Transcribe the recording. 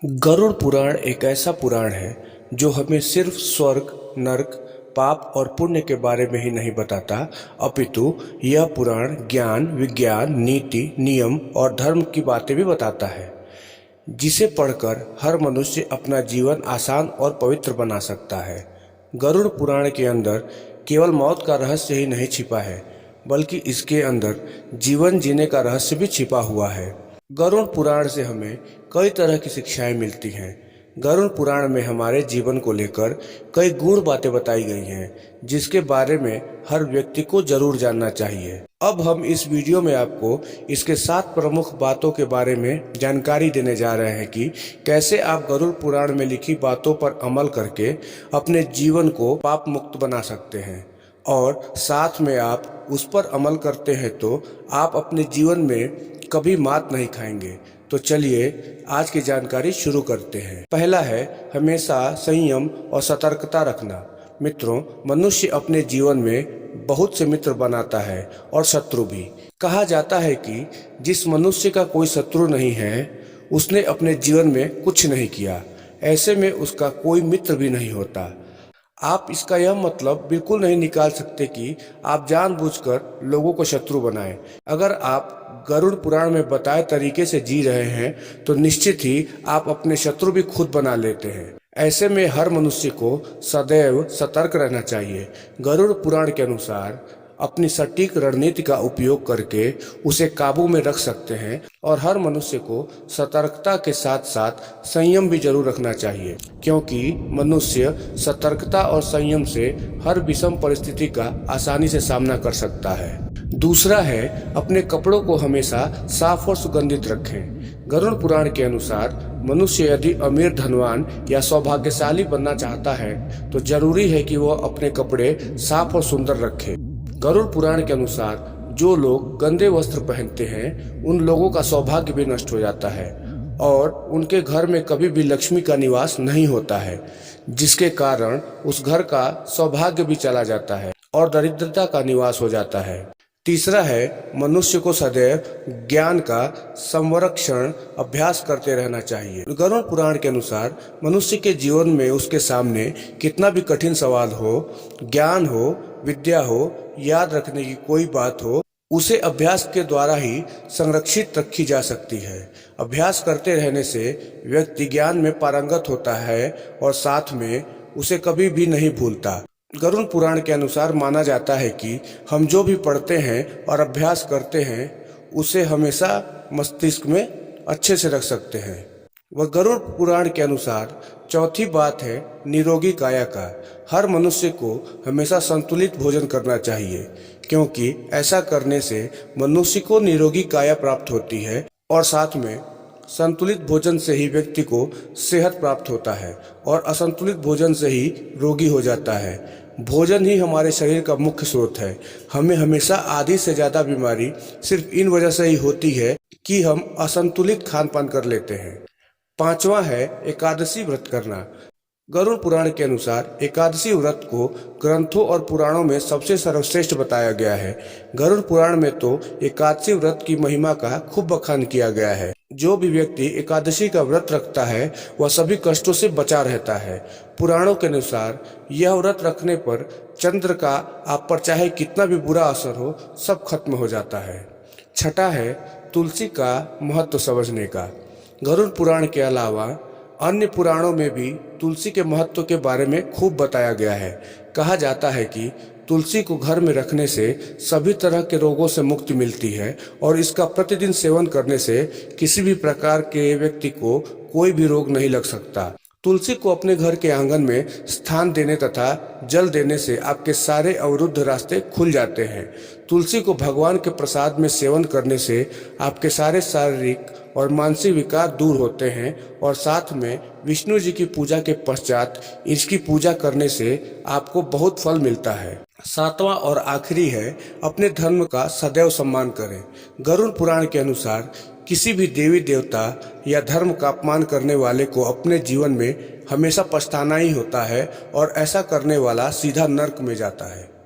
गरुड़ पुराण एक ऐसा पुराण है जो हमें सिर्फ स्वर्ग, नरक, पाप और पुण्य के बारे में ही नहीं बताता, अपितु यह पुराण ज्ञान, विज्ञान, नीति, नियम और धर्म की बातें भी बताता है, जिसे पढ़कर हर मनुष्य अपना जीवन आसान और पवित्र बना सकता है। गरुड़ पुराण के अंदर केवल मौत का रहस्य ही नहीं छिपा है, बल्कि इसके अंदर जीवन जीने का रहस्य भी छिपा हुआ है। गरुड़ पुराण से हमें कई तरह की शिक्षाएं मिलती हैं। गरुड़ पुराण में हमारे जीवन को लेकर कई गूढ़ बातें बताई गई हैं, जिसके बारे में हर व्यक्ति को जरूर जानना चाहिए। अब हम इस वीडियो में आपको इसके 7 प्रमुख बातों के बारे में जानकारी देने जा रहे हैं कि कैसे आप गरुड़ पुराण में लिखी बातों पर अमल करके अपने जीवन को पाप मुक्त बना सकते हैं, और साथ में आप उस पर अमल करते हैं तो आप अपने जीवन में कभी मात नहीं खाएंगे। तो चलिए आज की जानकारी शुरू करते हैं। पहला है हमेशा संयम और सतर्कता रखना। मित्रों, मनुष्य अपने जीवन में बहुत से मित्र बनाता है और शत्रु भी। कहा जाता है कि जिस मनुष्य का कोई शत्रु नहीं है, उसने अपने जीवन में कुछ नहीं किया। ऐसे में उसका कोई मित्र भी नहीं होता। आप इसका यह मतलब बिल्कुल नहीं निकाल सकते कि आप जानबूझकर लोगों को शत्रु बनाएं। अगर आप गरुड़ पुराण में बताए तरीके से जी रहे हैं तो निश्चित ही आप अपने शत्रु भी खुद बना लेते हैं। ऐसे में हर मनुष्य को सदैव सतर्क रहना चाहिए। गरुड़ पुराण के अनुसार अपनी सटीक रणनीति का उपयोग करके उसे काबू में रख सकते हैं, और हर मनुष्य को सतर्कता के साथ साथ संयम भी जरूर रखना चाहिए, क्योंकि मनुष्य सतर्कता और संयम से हर विषम परिस्थिति का आसानी से सामना कर सकता है। दूसरा है अपने कपड़ों को हमेशा साफ और सुगंधित रखें। गरुड़ पुराण के अनुसार मनुष्य यदि अमीर, धनवान या सौभाग्यशाली बनना चाहता है तो जरूरी है कि वह अपने कपड़े साफ और सुंदर रखे। गरुड़ पुराण के अनुसार जो लोग गंदे वस्त्र पहनते हैं उन लोगों का सौभाग्य भी नष्ट हो जाता है, और उनके घर में कभी भी लक्ष्मी का निवास नहीं होता है, जिसके कारण उस घर का सौभाग्य भी चला जाता है और दरिद्रता का निवास हो जाता है। तीसरा है मनुष्य को सदैव ज्ञान का संरक्षण अभ्यास करते रहना चाहिए। गरुड़ पुराण के अनुसार मनुष्य के जीवन में उसके सामने कितना भी कठिन सवाल हो, ज्ञान हो, विद्या हो, याद रखने की कोई बात हो, उसे अभ्यास के द्वारा ही संरक्षित रखी जा सकती है। अभ्यास करते रहने से व्यक्ति ज्ञान में पारंगत होता है और साथ में उसे कभी भी नहीं भूलता। गरुड़ पुराण के अनुसार माना जाता है कि हम जो भी पढ़ते हैं और अभ्यास करते हैं उसे हमेशा मस्तिष्क में अच्छे से रख सकते हैं। वह गरुड़ पुराण के अनुसार चौथी बात है निरोगी काया का। हर मनुष्य को हमेशा संतुलित भोजन करना चाहिए, क्योंकि ऐसा करने से मनुष्य को निरोगी काया प्राप्त होती है, और साथ में संतुलित भोजन से ही व्यक्ति को सेहत प्राप्त होता है, और असंतुलित भोजन से ही रोगी हो जाता है। भोजन ही हमारे शरीर का मुख्य स्रोत है। हमें हमेशा आधी से ज्यादा बीमारी सिर्फ इन वजह से ही होती है कि हम असंतुलित खान पान कर लेते हैं। पांचवा है एकादशी व्रत करना। गरुड़ पुराण के अनुसार एकादशी व्रत को ग्रंथों और पुराणों में सबसे सर्वश्रेष्ठ बताया गया है। गरुड़ पुराण में तो एकादशी व्रत की महिमा का खूब बखान किया गया है। जो भी व्यक्ति एकादशी का व्रत रखता है वह सभी कष्टों से बचा रहता है। पुराणों के अनुसार यह व्रत रखने पर चंद्र का आप पर चाहे कितना भी बुरा असर हो, सब खत्म हो जाता है। छठा है तुलसी का महत्व समझने का। गरुड़ पुराण के अलावा अन्य पुराणों में भी तुलसी के महत्व के बारे में खूब बताया गया है। कहा जाता है कि तुलसी को घर में रखने से सभी तरह के रोगों से मुक्ति मिलती है, और इसका प्रतिदिन सेवन करने से किसी भी प्रकार के व्यक्ति को कोई भी रोग नहीं लग सकता। तुलसी को अपने घर के आंगन में स्थान देने तथा जल देने से आपके सारे अवरुद्ध रास्ते खुल जाते हैं। तुलसी को भगवान के प्रसाद में सेवन करने से आपके सारे शारीरिक और मानसिक विकार दूर होते हैं, और साथ में विष्णु जी की पूजा के पश्चात इसकी पूजा करने से आपको बहुत फल मिलता है। सातवां और आखिरी है अपने धर्म का सदैव सम्मान करें। गरुड़ पुराण के अनुसार किसी भी देवी देवता या धर्म का अपमान करने वाले को अपने जीवन में हमेशा पछताना ही होता है, और ऐसा करने वाला सीधा नर्क में जाता है।